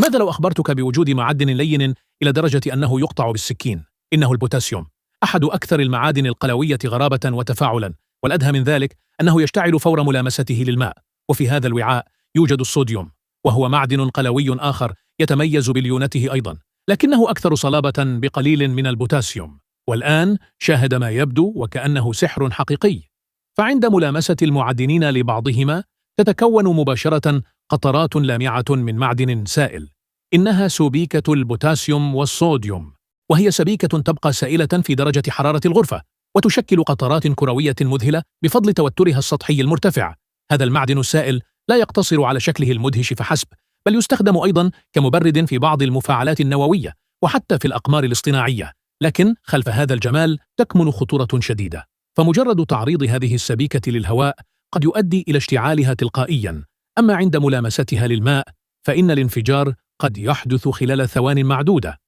ماذا لو أخبرتك بوجود معدن لين إلى درجة أنه يقطع بالسكين؟ إنه البوتاسيوم، أحد أكثر المعادن القلوية غرابة وتفاعلا، والأدهى من ذلك أنه يشتعل فور ملامسته للماء. وفي هذا الوعاء يوجد الصوديوم، وهو معدن قلوي آخر يتميز بليونته أيضا، لكنه أكثر صلابة بقليل من البوتاسيوم. والآن شاهد ما يبدو وكأنه سحر حقيقي. فعند ملامسة المعدنين لبعضهما تتكون مباشرة قطرات لامعة من معدن سائل، إنها سبيكة البوتاسيوم والصوديوم، وهي سبيكة تبقى سائلة في درجة حرارة الغرفة، وتشكل قطرات كروية مذهلة بفضل توترها السطحي المرتفع. هذا المعدن السائل لا يقتصر على شكله المدهش فحسب، بل يستخدم أيضا كمبرد في بعض المفاعلات النووية وحتى في الأقمار الاصطناعية. لكن خلف هذا الجمال تكمن خطورة شديدة، فمجرد تعريض هذه السبيكة للهواء قد يؤدي إلى اشتعالها تلقائيا، أما عند ملامستها للماء فإن الانفجار قد يحدث خلال ثوان معدودة.